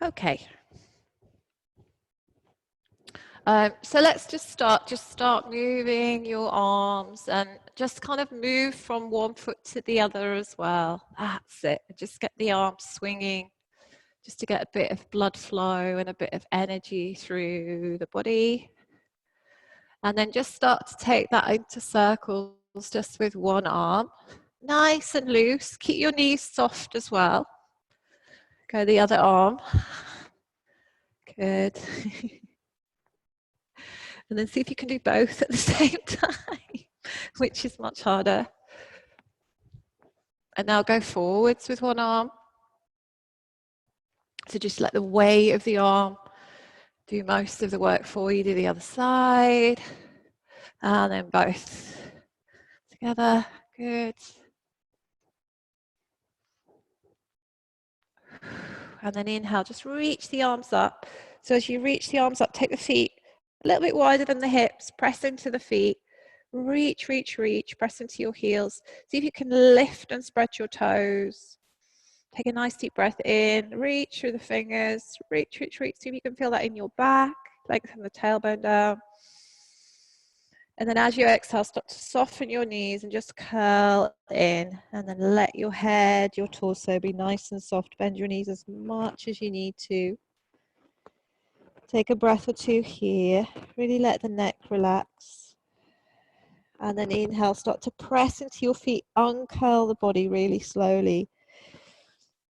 Okay. So let's just start moving your arms and just kind of move from one foot to the other as well. That's it. Just get the arms swinging, just to get a bit of blood flow and a bit of energy through the body. And then just start to take that into circles just with one arm. Nice and loose. Keep your knees soft as well. Go the other arm. Good. And then see if you can do both at the same time, which is much harder. And now go forwards with one arm. So just let the weight of the arm do most of the work for you. Do the other side. And then both together. Good. And then inhale, just reach the arms up. So as you reach the arms up, take the feet a little bit wider than the hips, press into the feet. Reach, reach, reach, press into your heels. See if you can lift and spread your toes. Take a nice deep breath in, reach through the fingers, reach, reach, reach. See if you can feel that in your back, lengthen the tailbone down. And then as you exhale, start to soften your knees and just curl in. And then let your head, your torso be nice and soft. Bend your knees as much as you need to. Take a breath or two here. Really let the neck relax. And then inhale, start to press into your feet. Uncurl the body really slowly.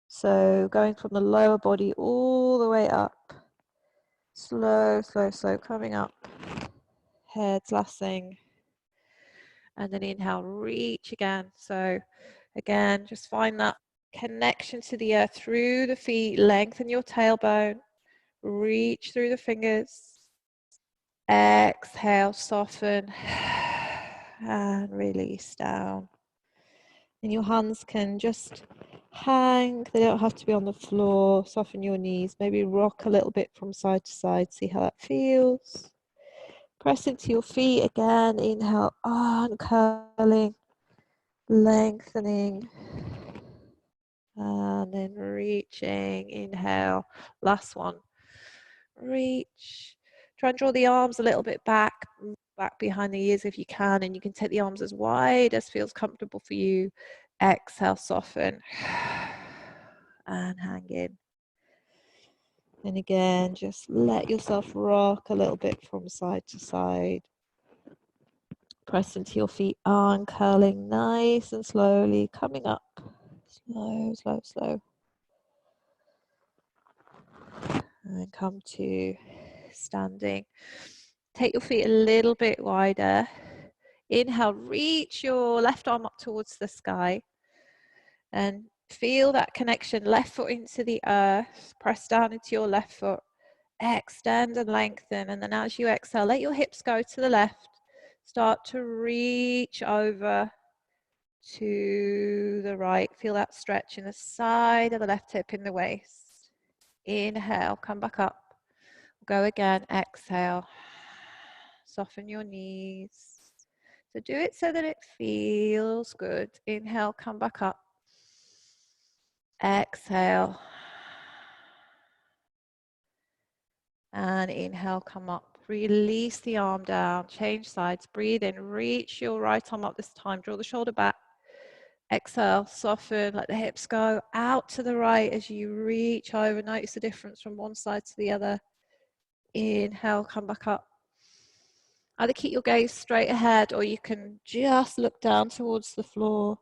So going from the lower body all the way up. Slow, slow, slow, coming up. Head's last thing. And then inhale, reach again. So again, just find that connection to the earth through the feet. Lengthen your tailbone. Reach through the fingers. Exhale, soften. And release down. And your hands can just hang. They don't have to be on the floor. Soften your knees. Maybe rock a little bit from side to side. See how that feels. Press into your feet again. Inhale, uncurling, lengthening. And then reaching. Inhale. Last one. Reach. Try and draw the arms a little bit back behind the ears if you can, and you can take the arms as wide as feels comfortable for you. Exhale, soften, and hang in. And again, just let yourself rock a little bit from side to side. Press into your feet, uncurling nice and slowly, coming up. Slow, slow, slow. And then come to standing. Take your feet a little bit wider. Inhale, reach your left arm up towards the sky. And feel that connection, left foot into the earth. Press down into your left foot. Extend and lengthen. And then as you exhale, let your hips go to the left. Start to reach over to the right. Feel that stretch in the side of the left hip in the waist. Inhale, come back up. Go again, exhale. Soften your knees. So do it so that it feels good. Inhale, come back up. Exhale. And inhale, come up. Release the arm down. Change sides. Breathe in. Reach your right arm up this time. Draw the shoulder back. Exhale, soften. Let the hips go out to the right as you reach over. Notice the difference from one side to the other. Inhale, come back up. Either keep your gaze straight ahead or you can just look down towards the floor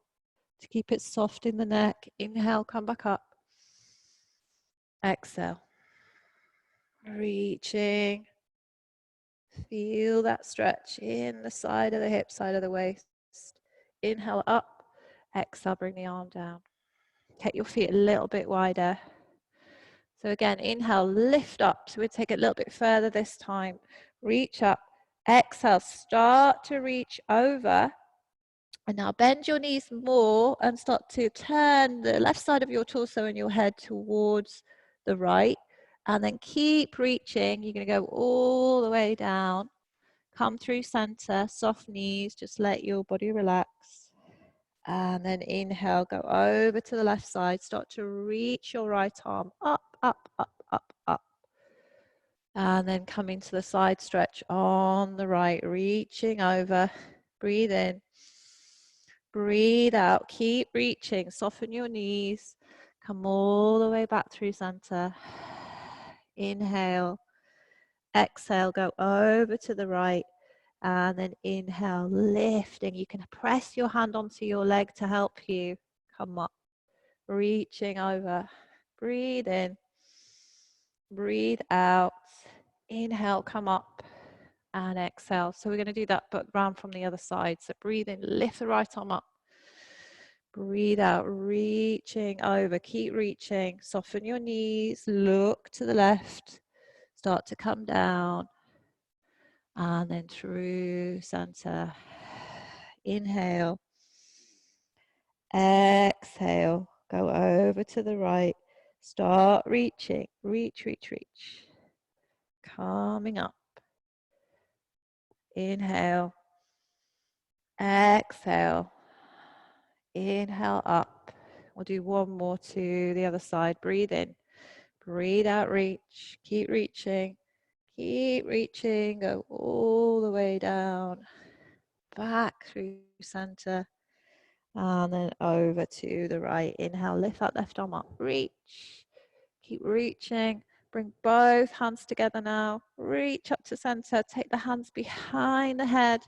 to keep it soft in the neck. Inhale, come back up. Exhale. Reaching. Feel that stretch in the side of the hip, side of the waist. Inhale up. Exhale, bring the arm down. Take your feet a little bit wider. So again, inhale, lift up. So we take it a little bit further this time. Reach up. Exhale, start to reach over. And now bend your knees more and start to turn the left side of your torso and your head towards the right. And then keep reaching. You're going to go all the way down. Come through center, soft knees. Just let your body relax. And then inhale, go over to the left side. Start to reach your right arm up, up, up, And then coming to the side stretch on the right, reaching over. Breathe in. Breathe out. Keep reaching. Soften your knees. Come all the way back through center. Inhale. Exhale. Go over to the right. And then inhale, lifting. You can press your hand onto your leg to help you. Come up. Reaching over. Breathe in. Breathe out. Inhale, come up. And exhale. So we're going to do that, but round from the other side. So breathe in, lift the right arm up. Breathe out, reaching over. Keep reaching. Soften your knees. Look to the left. Start to come down. And then through center. Inhale. Exhale. Go over to the right. Start reaching. Reach, reach, reach. Coming up. Inhale. Exhale. Inhale up. We'll do one more to the other side. Breathe in. Breathe out, reach. Keep reaching. Keep reaching. Go all the way down. Back through center. And then over to the right. Inhale, lift that left arm up. Reach. Keep reaching. Bring both hands together now. Reach up to center. Take the hands behind the head.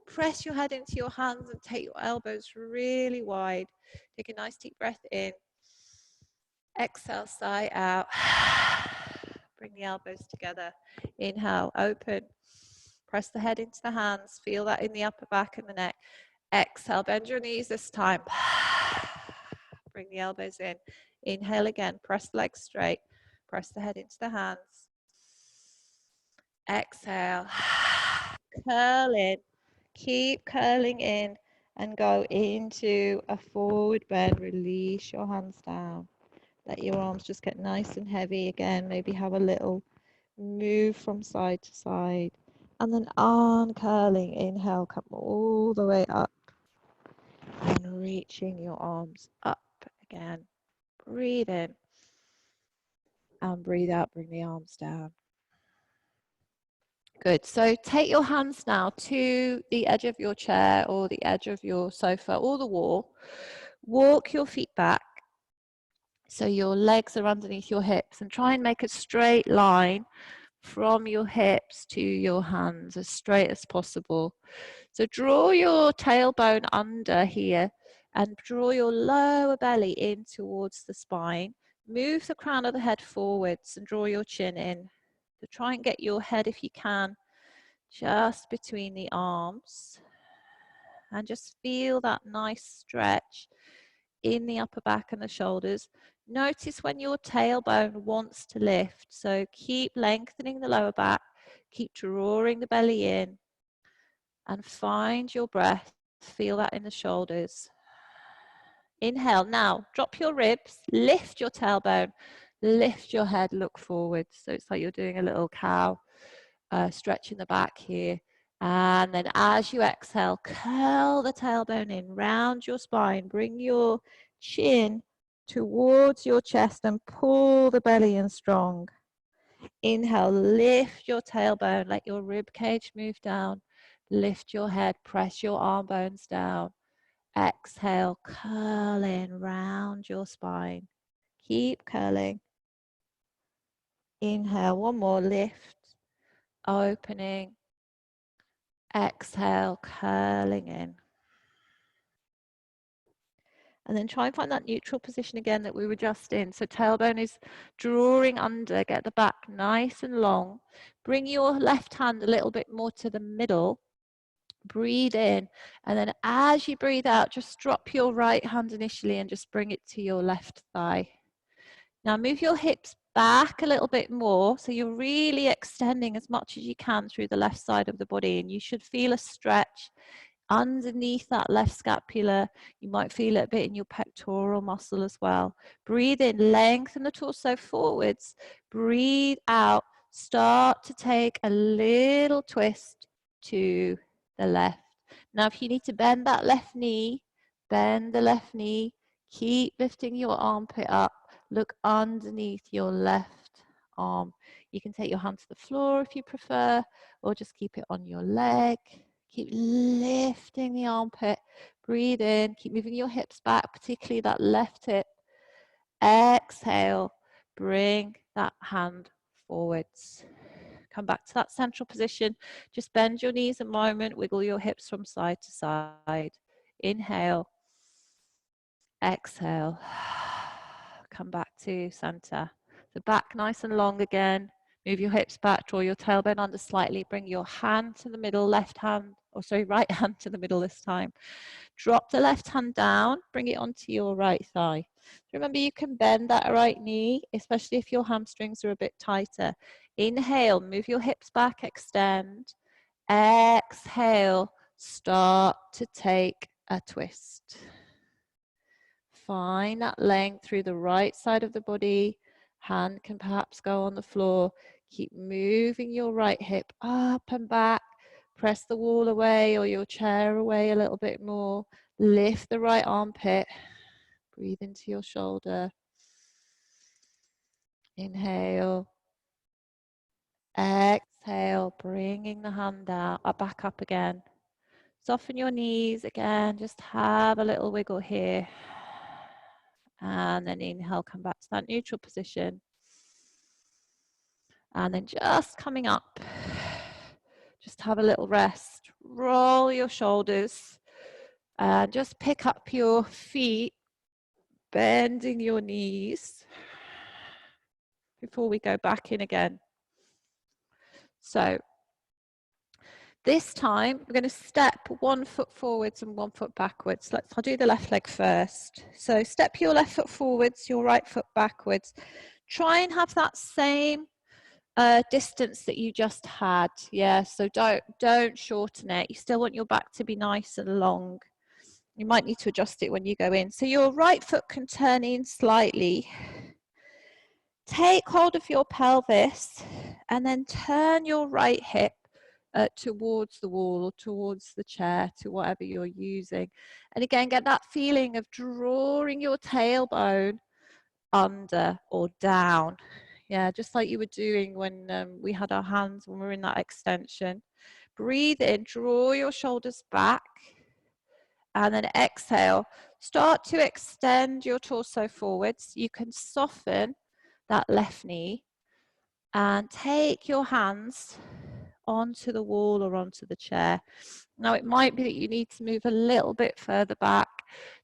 Press your head into your hands and take your elbows really wide. Take a nice deep breath in. Exhale, sigh out. Bring the elbows together. Inhale, open. Press the head into the hands. Feel that in the upper back and the neck. Exhale, bend your knees this time. Bring the elbows in. Inhale again. Press the legs straight. Press the head into the hands. Exhale. Curl in. Keep curling in and go into a forward bend. Release your hands down. Let your arms just get nice and heavy again. Maybe have a little move from side to side. And then uncurling. Inhale, come all the way up. And reaching your arms up again. Breathe in. And breathe out. Bring the arms down. Good. So take your hands now to the edge of your chair or the edge of your sofa or the wall. Walk your feet back so your legs are underneath your hips and try and make a straight line from your hips to your hands, as straight as possible. So draw your tailbone under here and draw your lower belly in towards the spine. Move the crown of the head forwards and draw your chin in. So try and get your head, if you can, just between the arms. And just feel that nice stretch in the upper back and the shoulders. Notice when your tailbone wants to lift. So keep lengthening the lower back. Keep drawing the belly in. And find your breath. Feel that in the shoulders. Inhale. Now, drop your ribs. Lift your tailbone. Lift your head. Look forward. So it's like you're doing a little cow. Stretching the back here. And then as you exhale, curl the tailbone in, round your spine, bring your chin towards your chest and pull the belly in strong. Inhale, lift your tailbone, let your rib cage move down. Lift your head, press your arm bones down. Exhale, curl in, round your spine. Keep curling. Inhale, one more, lift, opening. Exhale, curling in. And then try and find that neutral position again that we were just in. So tailbone is drawing under, get the back nice and long. Bring your left hand a little bit more to the middle. Breathe in. And then as you breathe out, just drop your right hand initially and just bring it to your left thigh. Now move your hips back a little bit more, so you're really extending as much as you can through the left side of the body, and you should feel a stretch underneath that left scapula. You might feel it a bit in your pectoral muscle as well. Breathe in, lengthen the torso forwards. Breathe out, start to take a little twist to the left. Now if you need to bend that left knee, bend the left knee. Keep lifting your armpit up. Look underneath your left arm. You can take your hand to the floor if you prefer, or just keep it on your leg. Keep lifting the armpit. Breathe in. Keep moving your hips back, particularly that left hip. Exhale. Bring that hand forwards. Come back to that central position. Just bend your knees a moment. Wiggle your hips from side to side. Inhale. Exhale. Come back to center. So back nice and long again. Move your hips back, draw your tailbone under slightly. Bring your hand to the middle, left hand, or sorry, right hand to the middle this time. Drop the left hand down, bring it onto your right thigh. Remember, you can bend that right knee, especially if your hamstrings are a bit tighter. Inhale, move your hips back, extend. Exhale, start to take a twist. Find that length through the right side of the body. Hand can perhaps go on the floor. Keep moving your right hip up and back. Press the wall away or your chair away a little bit more. Lift the right armpit. Breathe into your shoulder. Inhale. Exhale, bringing the hand down, back up again. Soften your knees again. Just have a little wiggle here. And then inhale, come back to that neutral position. And then just coming up, just have a little rest. Roll your shoulders and just pick up your feet, bending your knees before we go back in again. So this time we're going to step 1 foot forwards and 1 foot backwards. I'll do the left leg first. So step your left foot forwards, your right foot backwards. Try and have that same distance that you just had. Yeah, so don't shorten it. You still want your back to be nice and long. You might need to adjust it when you go in. So your right foot can turn in slightly. Take hold of your pelvis and then turn your right hip towards the wall or towards the chair, to whatever you're using. And again, get that feeling of drawing your tailbone under or down. Yeah, just like you were doing when we had our hands, when we were in that extension. Breathe in, draw your shoulders back, and then exhale. Start to extend your torso forwards. You can soften that left knee and take your hands onto the wall or onto the chair. Now it might be that you need to move a little bit further back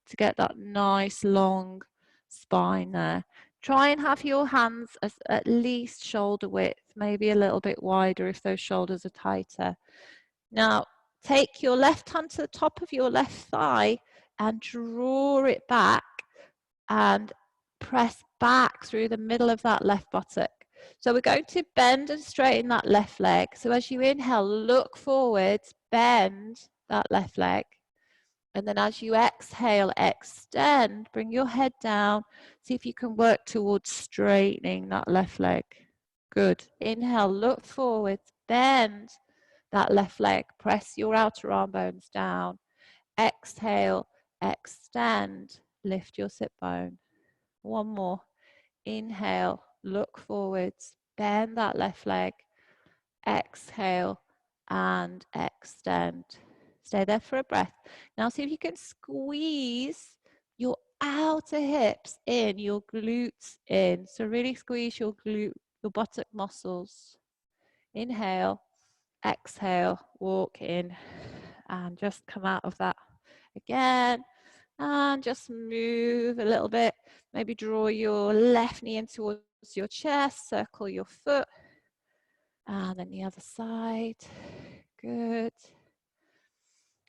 to get that nice long spine there. Try and have your hands at least shoulder width, maybe a little bit wider if those shoulders are tighter. Now take your left hand to the top of your left thigh and draw it back and press back through the middle of that left buttock. So we're going to bend and straighten that left leg. So as you inhale, look forwards, bend that left leg. And then as you exhale, extend, bring your head down. See if you can work towards straightening that left leg. Good. Inhale, look forwards, bend that left leg. Press your outer arm bones down. Exhale, extend, lift your sit bone. One more. Inhale, look forwards, bend that left leg. Exhale and extend. Stay there for a breath. Now see if you can squeeze your outer hips in, your glutes in. So really squeeze your buttock muscles. Inhale, exhale, walk in, and just come out of that again. And just move a little bit. Maybe draw your left knee in towards your chest, circle your foot. And then the other side. Good.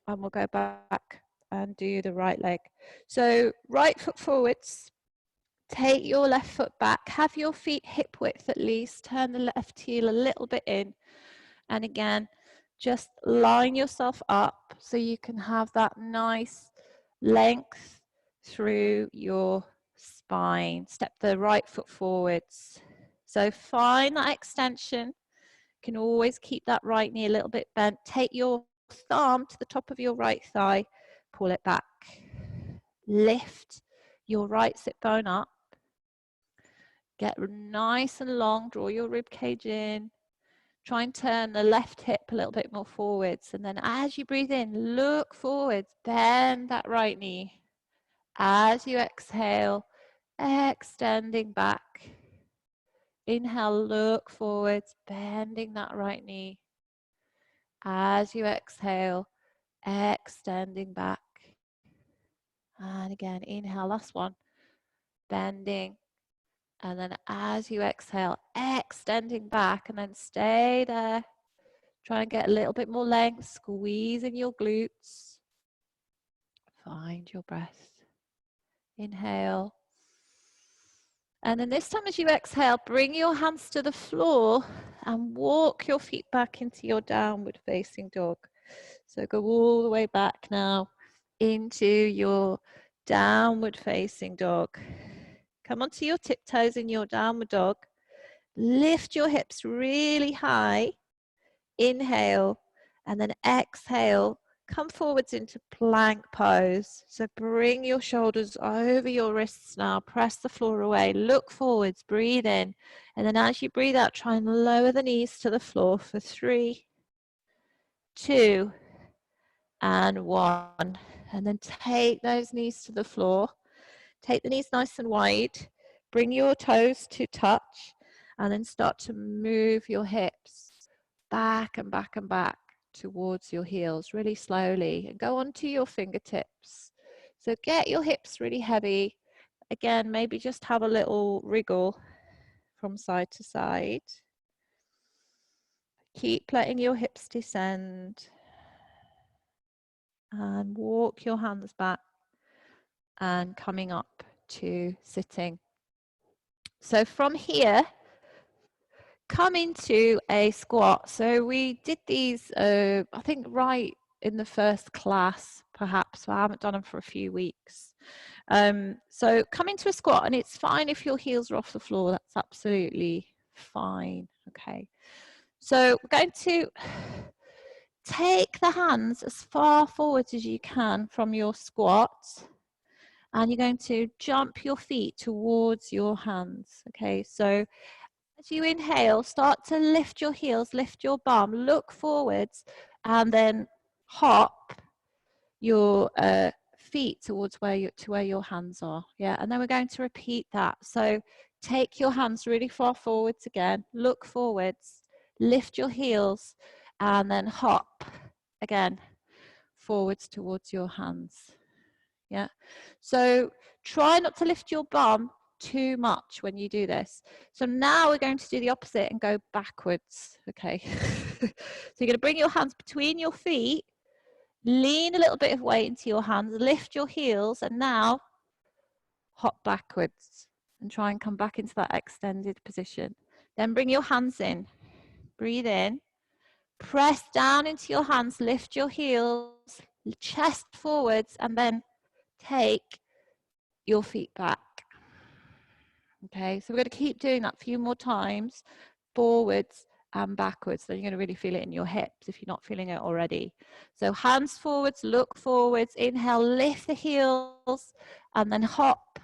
And we'll go back and do the right leg. So right foot forwards. Take your left foot back. Have your feet hip width at least. Turn the left heel a little bit in. And again, just line yourself up so you can have that nice length through your spine. Step the right foot forwards. So find that extension. You can always keep that right knee a little bit bent. Take your thumb to the top of your right thigh. Pull it back. Lift your right sit bone up. Get nice and long, draw your rib cage in. Try and turn the left hip a little bit more forwards. And then as you breathe in, look forwards, bend that right knee. As you exhale, extending back. Inhale, look forwards, bending that right knee. As you exhale, extending back. And again, inhale, last one, bending. And then as you exhale, extending back, and then stay there. Try and get a little bit more length, squeezing your glutes. Find your breath. Inhale. And then this time as you exhale, bring your hands to the floor and walk your feet back into your downward facing dog. So go all the way back now into your downward facing dog. Come onto your tiptoes in your downward dog. Lift your hips really high. Inhale, and then exhale. Come forwards into plank pose. So bring your shoulders over your wrists now. Press the floor away. Look forwards. Breathe in. And then as you breathe out, try and lower the knees to the floor for 3, 2, and 1. And then take those knees to the floor. Take the knees nice and wide. Bring your toes to touch. And then start to move your hips back and back and back towards your heels really slowly, and go onto your fingertips. So get your hips really heavy. Again, maybe just have a little wriggle from side to side. Keep letting your hips descend and walk your hands back and coming up to sitting. So from here, come into a squat. So we did these, I think right in the first class, perhaps. I haven't done them for a few weeks. So come into a squat, and it's fine if your heels are off the floor. That's absolutely fine. Okay. So we're going to take the hands as far forward as you can from your squat, and you're going to jump your feet towards your hands. Okay. So as you inhale, start to lift your heels, lift your bum, look forwards, and then hop your feet towards where your hands are. Yeah, and then we're going to repeat that. So take your hands really far forwards again, look forwards, lift your heels, and then hop again forwards towards your hands. Yeah, so try not to lift your bum too much when you do this. So now we're going to do the opposite and go backwards. Okay. So you're going to bring your hands between your feet, lean a little bit of weight into your hands, lift your heels, and now hop backwards and try and come back into that extended position. Then bring your hands in, breathe in, press down into your hands, lift your heels, chest forwards, and then take your feet back. Okay, so we're going to keep doing that a few more times, forwards and backwards. Then you're going to really feel it in your hips if you're not feeling it already. So hands forwards, look forwards, inhale, lift the heels, and then hop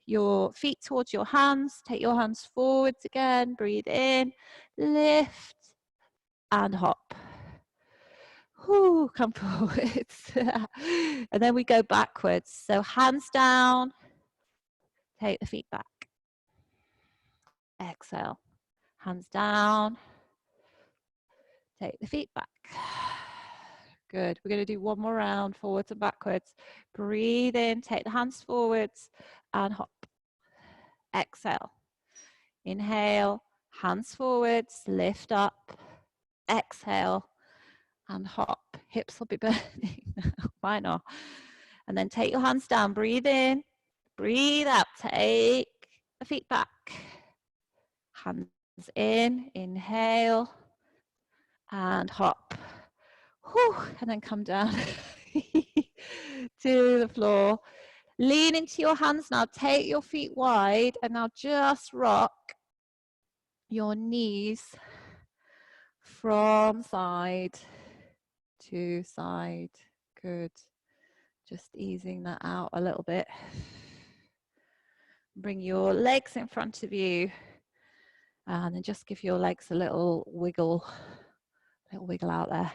your feet towards your hands. Take your hands forwards again, breathe in, lift, and hop. Whew, come forwards. And then we go backwards. So hands down, take the feet back. Exhale. Hands down. Take the feet back. Good. We're going to do one more round, forwards and backwards. Breathe in, take the hands forwards and hop. Exhale. Inhale, hands forwards, lift up. Exhale and hop. Hips will be burning now. Why not? And then take your hands down. Breathe in, breathe out. Take the feet back. Hands in, inhale, and hop. Whew, and then come down to the floor. Lean into your hands now. Take your feet wide, and now just rock your knees from side to side. Good. Just easing that out a little bit. Bring your legs in front of you, and then just give your legs a little wiggle out there.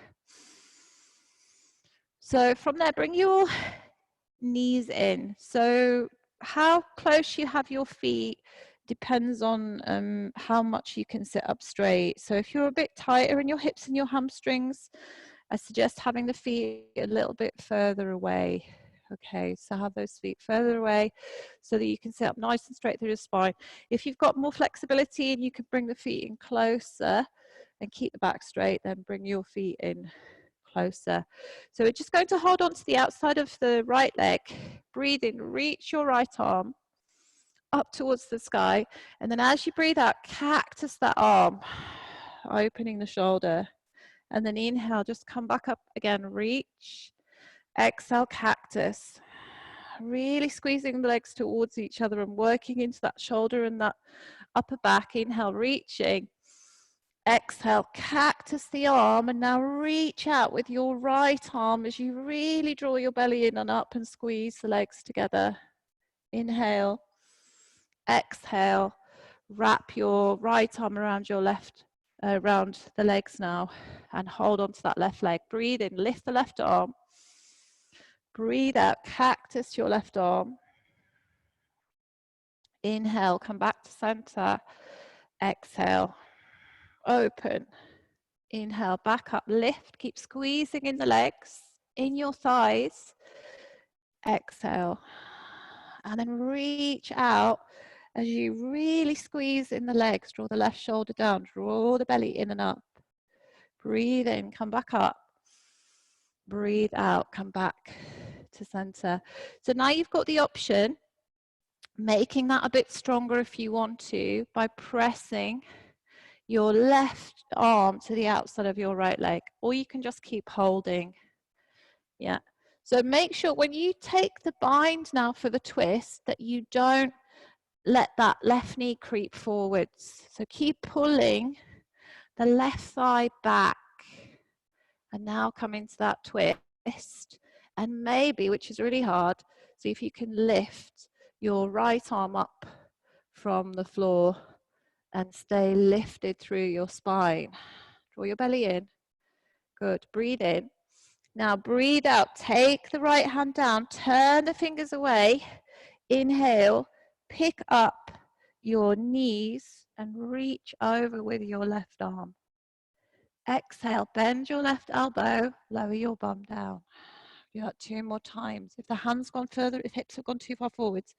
So from there, bring your knees in. So how close you have your feet depends on how much you can sit up straight. So if you're a bit tighter in your hips and your hamstrings, I suggest having the feet a little bit further away. Okay, so have those feet further away so that you can sit up nice and straight through the spine. If you've got more flexibility and you can bring the feet in closer and keep the back straight, then bring your feet in closer. So we're just going to hold on to the outside of the right leg. Breathe in, reach your right arm up towards the sky. And then as you breathe out, cactus that arm, opening the shoulder. And then inhale, just come back up again, reach. Exhale, cactus. Really squeezing the legs towards each other and working into that shoulder and that upper back. Inhale, reaching. Exhale, cactus the arm, and now reach out with your right arm as you really draw your belly in and up and squeeze the legs together. Inhale. Exhale. Wrap your right arm around your left, around the legs now, and hold on to that left leg. Breathe in, lift the left arm. Breathe out, cactus your left arm. Inhale, come back to center. Exhale, open. Inhale, back up, lift. Keep squeezing in the legs, in your thighs. Exhale. And then reach out as you really squeeze in the legs. Draw the left shoulder down. Draw the belly in and up. Breathe in, come back up. Breathe out, come back to center. So now you've got the option, making that a bit stronger if you want to, by pressing your left arm to the outside of your right leg, or you can just keep holding. Yeah. So make sure when you take the bind now for the twist that you don't let that left knee creep forwards. So keep pulling the left thigh back. And now come into that twist. And maybe, which is really hard, see if you can lift your right arm up from the floor and stay lifted through your spine. Draw your belly in. Good. Breathe in. Now breathe out. Take the right hand down. Turn the fingers away. Inhale. Pick up your knees and reach over with your left arm. Exhale, bend your left elbow, lower your bum down. Do that 2 more times. If the hand's gone further, if hips have gone too far forwards,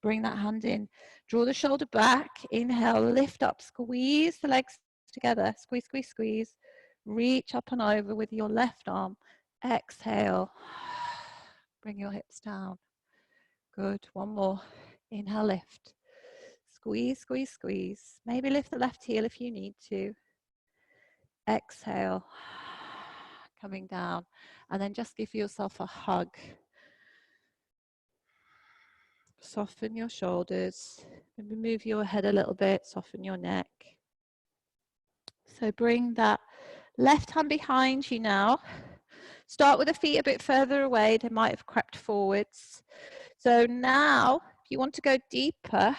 bring that hand in. Draw the shoulder back. Inhale, lift up, squeeze the legs together. Squeeze, squeeze, squeeze. Reach up and over with your left arm. Exhale. Bring your hips down. Good. One more. Inhale, lift. Squeeze, squeeze, squeeze. Maybe lift the left heel if you need to. Exhale, coming down, and then just give yourself a hug. Soften your shoulders, maybe move your head a little bit, soften your neck. So bring that left hand behind you now. Start with the feet a bit further away, they might have crept forwards. So now, if you want to go deeper,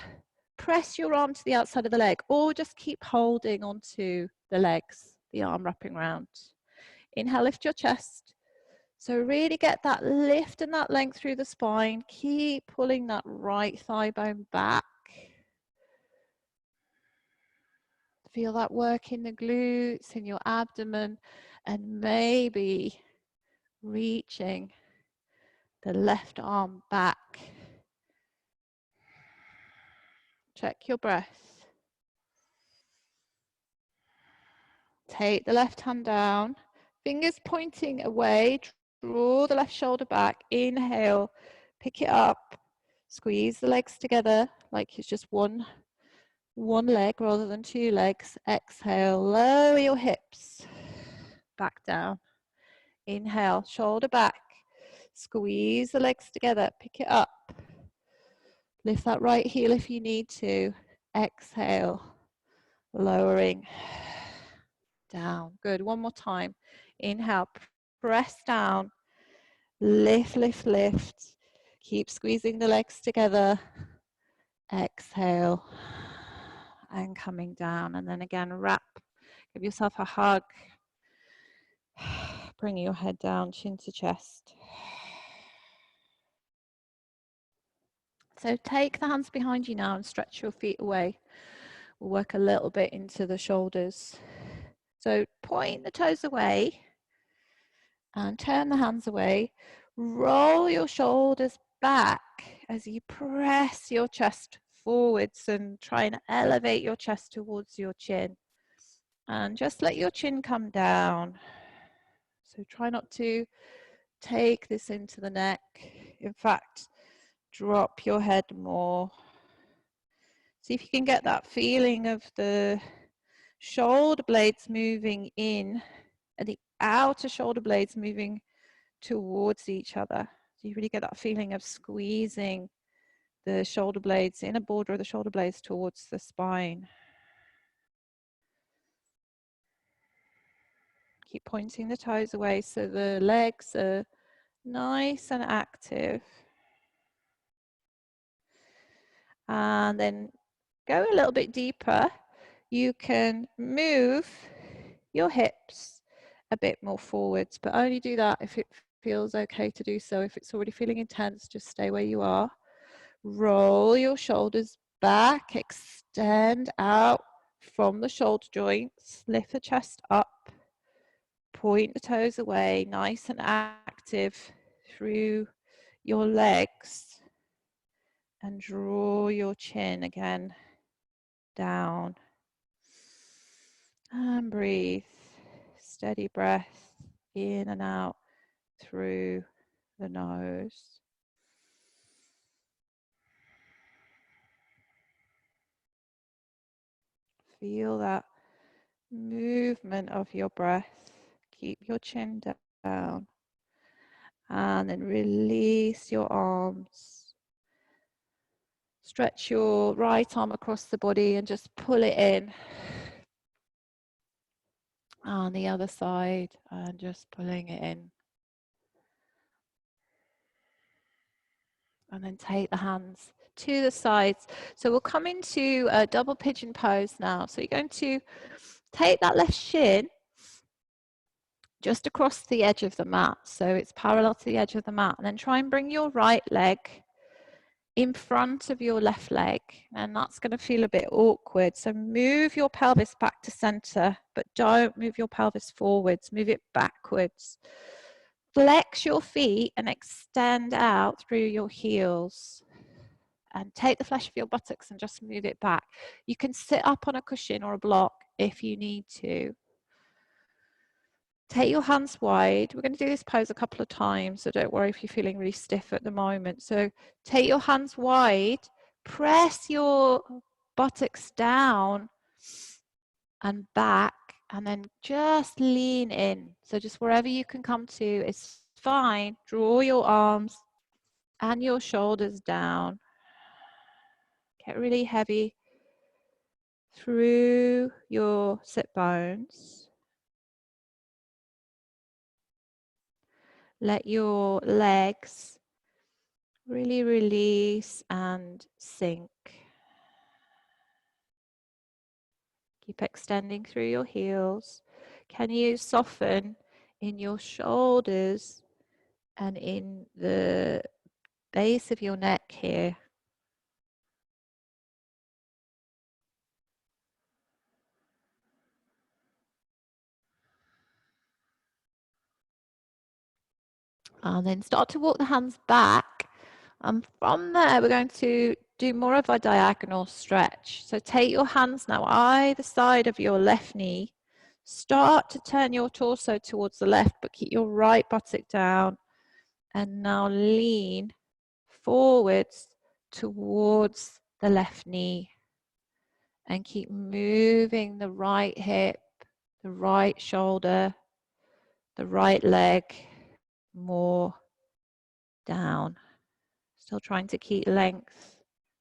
press your arm to the outside of the leg, or just keep holding onto the legs. The arm wrapping around. Inhale, lift your chest. So really get that lift and that length through the spine. Keep pulling that right thigh bone back. Feel that work in the glutes, in your abdomen, and maybe reaching the left arm back. Check your breath. Take the left hand down, fingers pointing away, draw the left shoulder back, inhale, pick it up, squeeze the legs together like it's just one leg rather than 2 legs. Exhale, lower your hips, back down. Inhale, shoulder back, squeeze the legs together, pick it up. Lift that right heel if you need to. Exhale, lowering. Down. Good. One more time. Inhale, press down, lift, lift, lift. Keep squeezing the legs together. Exhale and coming down. And then again, wrap, give yourself a hug. Bring your head down, chin to chest. So take the hands behind you now and stretch your feet away. We'll work a little bit into the shoulders. So point the toes away and turn the hands away. Roll your shoulders back as you press your chest forwards and try and elevate your chest towards your chin. And just let your chin come down. So try not to take this into the neck. In fact, drop your head more. See if you can get that feeling of the shoulder blades moving in and the outer shoulder blades moving towards each other. So you really get that feeling of squeezing the shoulder blades, inner border of the shoulder blades towards the spine. Keep pointing the toes away so the legs are nice and active. And then go a little bit deeper. You can move your hips a bit more forwards, but only do that if it feels okay to do so. If it's already feeling intense, just stay where you are. Roll your shoulders back, extend out from the shoulder joints, lift the chest up, point the toes away, nice and active through your legs, and draw your chin again down. And breathe, steady breath in and out through the nose. Feel that movement of your breath. Keep your chin down. And then release your arms. Stretch your right arm across the body and just pull it in. On the other side, and just pulling it in. And then take the hands to the sides. So we'll come into a double pigeon pose now. So you're going to take that left shin just across the edge of the mat. So it's parallel to the edge of the mat. And then try and bring your right leg in front of your left leg. And that's going to feel a bit awkward. So move your pelvis back to center, but don't move your pelvis forwards. Move it backwards. Flex your feet and extend out through your heels. And take the flesh of your buttocks and just move it back. You can sit up on a cushion or a block if you need to. Take your hands wide. We're going to do this pose a couple of times, so don't worry if you're feeling really stiff at the moment. So take your hands wide, press your buttocks down and back, and then just lean in. So just wherever you can come to is fine. Draw your arms and your shoulders down. Get really heavy through your sit bones. Let your legs really release and sink. Keep extending through your heels. Can you soften in your shoulders and in the base of your neck here? And then start to walk the hands back. And from there, we're going to do more of a diagonal stretch. So take your hands now either side of your left knee. Start to turn your torso towards the left, but keep your right buttock down. And now lean forwards towards the left knee. And keep moving the right hip, the right shoulder, the right leg more down. Still trying to keep length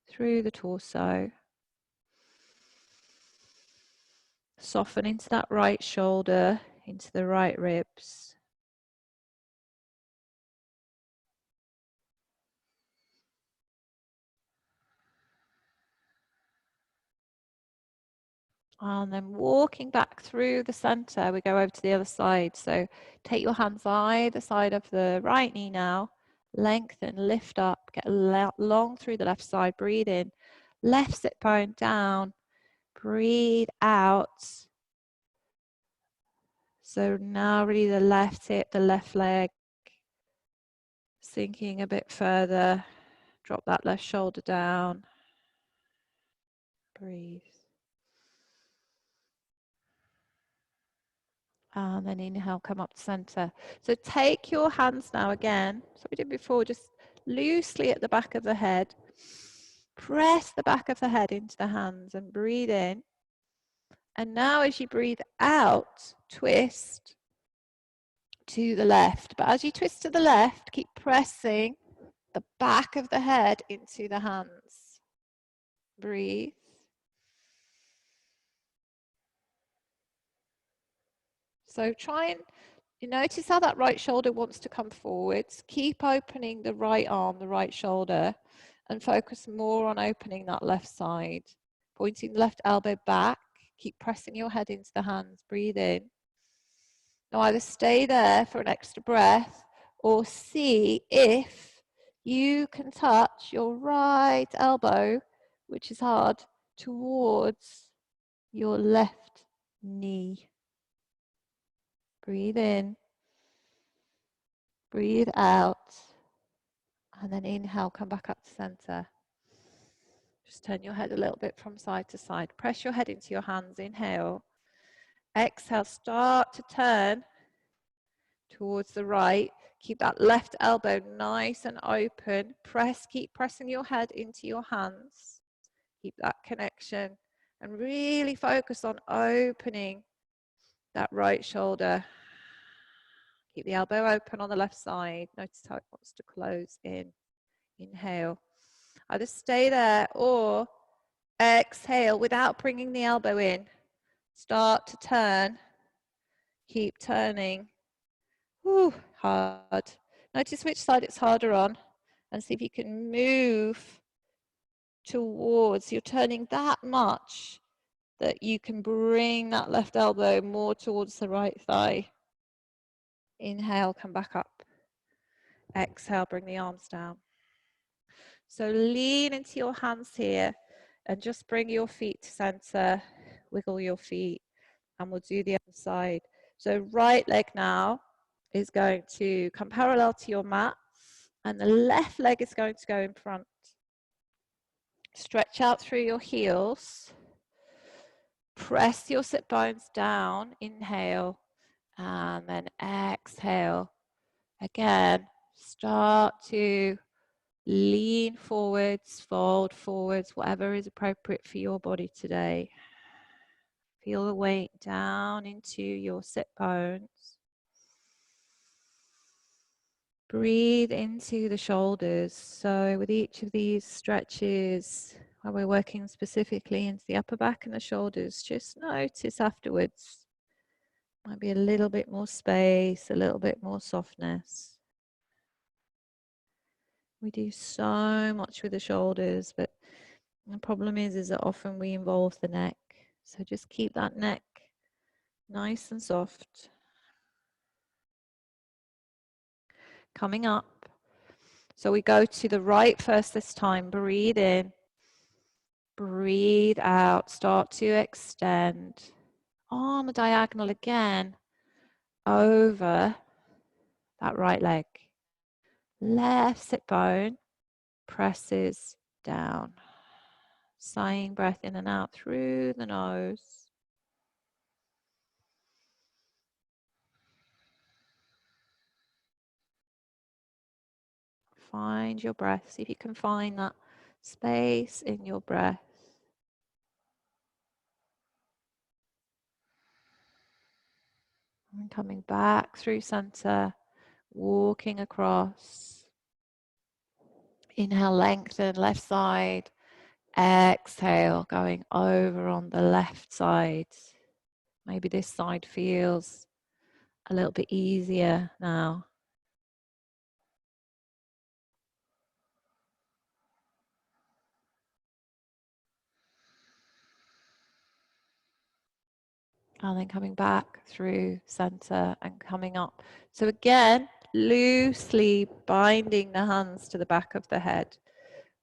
through the torso. Soften into that right shoulder, into the right ribs. And then walking back through the center, we go over to the other side. So take your hands either side of the right knee now. Lengthen, lift up, get long through the left side. Breathe in. Left sit bone down. Breathe out. So now really the left hip, the left leg, sinking a bit further. Drop that left shoulder down. Breathe. And then inhale, come up to center. So take your hands now again, so we did before, just loosely at the back of the head. Press the back of the head into the hands and breathe in. And now as you breathe out, twist to the left. But as you twist to the left, keep pressing the back of the head into the hands. Breathe. So try and you notice how that right shoulder wants to come forwards. Keep opening the right arm, the right shoulder, and focus more on opening that left side. Pointing the left elbow back. Keep pressing your head into the hands. Breathe in. Now either stay there for an extra breath or see if you can touch your right elbow, which is hard, towards your left knee. Breathe in. Breathe out. And then inhale, come back up to center. Just turn your head a little bit from side to side. Press your head into your hands. Inhale. Exhale, start to turn towards the right. Keep that left elbow nice and open. Keep pressing your head into your hands. Keep that connection and really focus on opening that right shoulder. Keep the elbow open on the left side. Notice how it wants to close in. Inhale. Either stay there or exhale without bringing the elbow in. Start to turn. Keep turning. Whew, hard. Notice which side it's harder on and see if you can move towards. You're turning that much that you can bring that left elbow more towards the right thigh. Inhale, come back up. Exhale, bring the arms down. So lean into your hands here and just bring your feet to center. Wiggle your feet and we'll do the other side. So right leg now is going to come parallel to your mat and the left leg is going to go in front. Stretch out through your heels. Press your sit bones down. Inhale and then exhale. Again, start to lean forwards, fold forwards, whatever is appropriate for your body today. Feel the weight down into your sit bones. Breathe into the shoulders. So with each of these stretches, while we're working specifically into the upper back and the shoulders, just notice afterwards. Might be a little bit more space, a little bit more softness. We do so much with the shoulders, but the problem is that often we involve the neck. So just keep that neck nice and soft. Coming up. So we go to the right first this time. Breathe in. Breathe out. Start to extend. On the diagonal again. Over that right leg. Left sit bone presses down. Sighing breath in and out through the nose. Find your breath. See if you can find that space in your breath. And coming back through center, walking across. Inhale, lengthen, left side. Exhale, going over on the left side. Maybe this side feels a little bit easier now. And then coming back through center and coming up. So again, loosely binding the hands to the back of the head.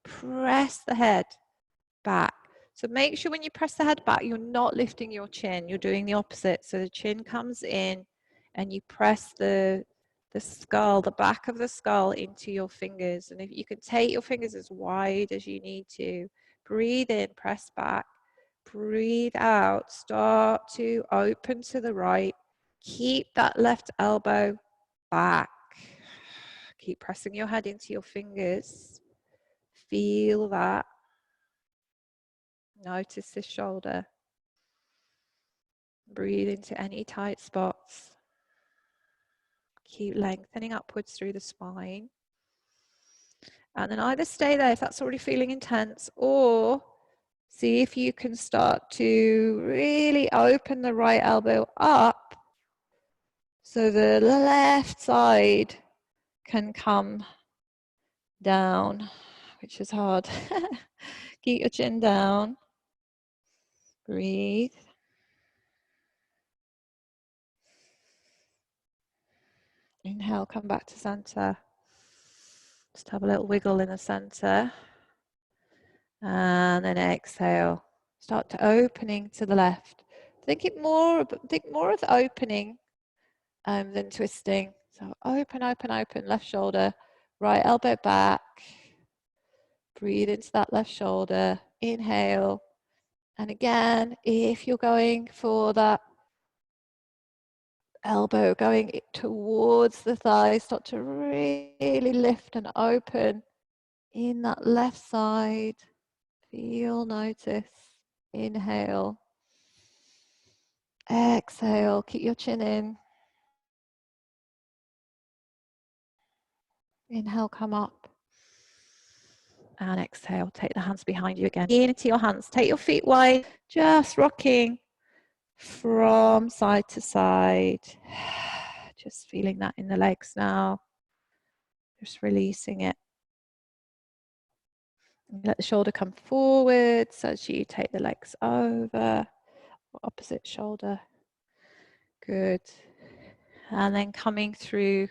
Press the head back. So make sure when you press the head back, you're not lifting your chin. You're doing the opposite. So the chin comes in and you press the skull, the back of the skull into your fingers. And if you can take your fingers as wide as you need to, breathe in, press back, breathe out, start to open to the right. Keep that left elbow back. Keep pressing your head into your fingers. Feel that. Notice the shoulder. Breathe into any tight spots. Keep lengthening upwards through the spine. And then either stay there if that's already feeling intense, or see if you can start to really open the right elbow up so the left side can come down, which is hard. Keep your chin down. Breathe. Inhale, come back to center. Just have a little wiggle in the center. And then exhale. Start to opening to the left. Think more of the opening than twisting. So open, open, open. Left shoulder, right elbow back. Breathe into that left shoulder. Inhale. And again, if you're going for that elbow going towards the thigh, start to really lift and open in that left side. Feel, notice. Inhale. Exhale. Keep your chin in. Inhale, come up. And exhale. Take the hands behind you again. Into your hands. Take your feet wide. Just rocking from side to side. Just feeling that in the legs now. Just releasing it. Let the shoulder come forwards as you take the legs over. Opposite shoulder. Good. And then coming through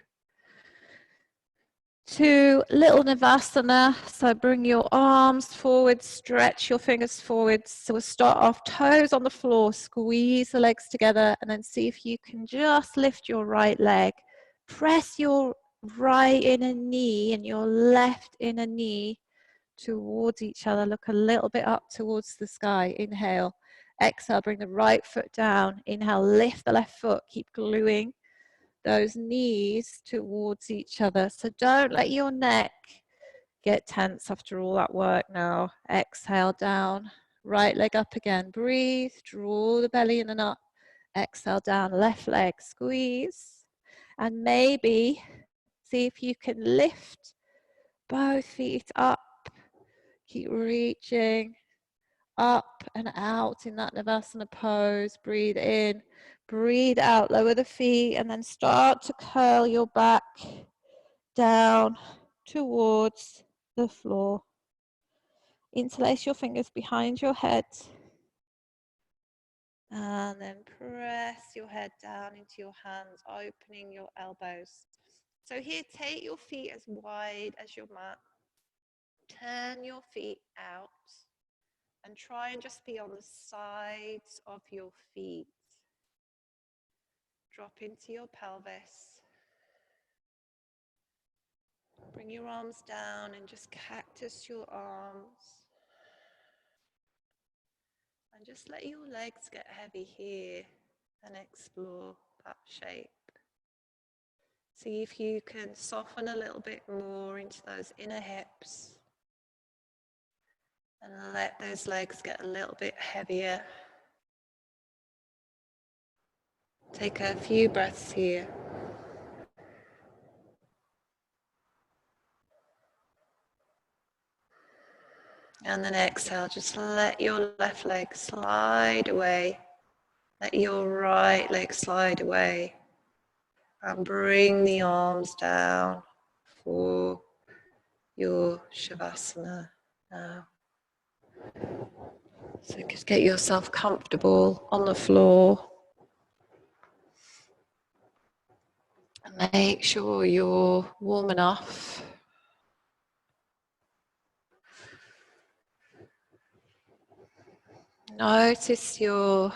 to little Navasana. So bring your arms forward, stretch your fingers forward. So we'll start off toes on the floor, squeeze the legs together, and then see if you can just lift your right leg. Press your right inner knee and your left inner knee towards each other. Look a little bit up towards the sky. Inhale. Exhale, bring the right foot down. Inhale, lift the left foot. Keep gluing those knees towards each other. So don't let your neck get tense after all that work now. Exhale down, right leg up again. Breathe, draw the belly in and up. Exhale down, left leg, squeeze. And maybe see if you can lift both feet up. Keep reaching up and out in that Navasana pose. Breathe in, breathe out, lower the feet, and then start to curl your back down towards the floor. Interlace your fingers behind your head. And then press your head down into your hands, opening your elbows. So here, take your feet as wide as your mat. Turn your feet out. And try and just be on the sides of your feet. Drop into your pelvis. Bring your arms down and just cactus your arms. And just let your legs get heavy here and explore that shape. See if you can soften a little bit more into those inner hips. And let those legs get a little bit heavier. Take a few breaths here. And then exhale, just let your left leg slide away. Let your right leg slide away. And bring the arms down for your Shavasana now. So just get yourself comfortable on the floor. Make sure you're warm enough. Notice your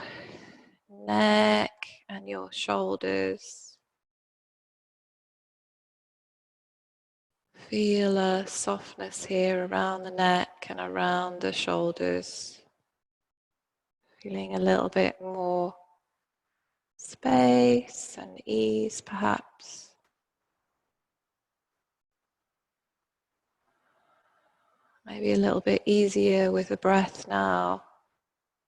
neck and your shoulders. Feel a softness here around the neck and around the shoulders. Feeling a little bit more space and ease, perhaps. Maybe a little bit easier with the breath now.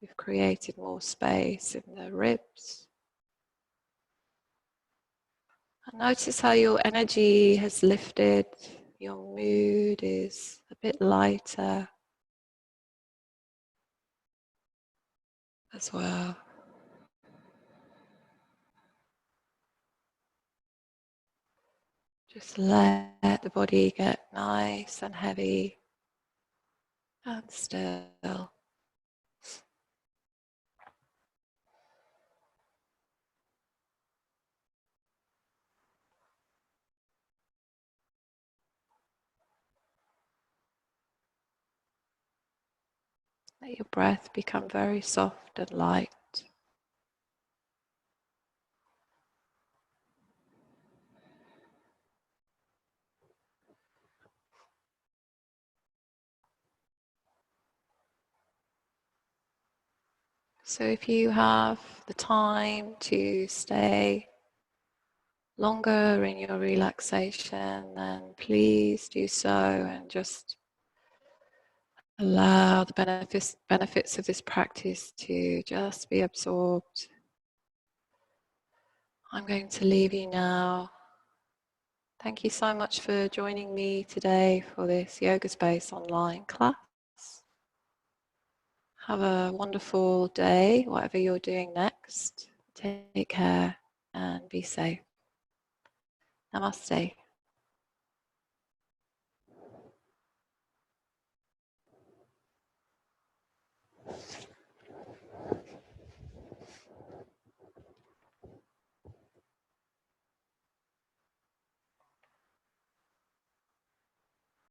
We've created more space in the ribs. And notice how your energy has lifted. Your mood is a bit lighter as well. Just let the body get nice and heavy and still. Let your breath become very soft and light. So if you have the time to stay longer in your relaxation, then please do so and just allow the benefits of this practice to just be absorbed. I'm going to leave you now. Thank you so much for joining me today for this Yoga Space online class. Have a wonderful day, whatever you're doing next. Take care and be safe. Namaste.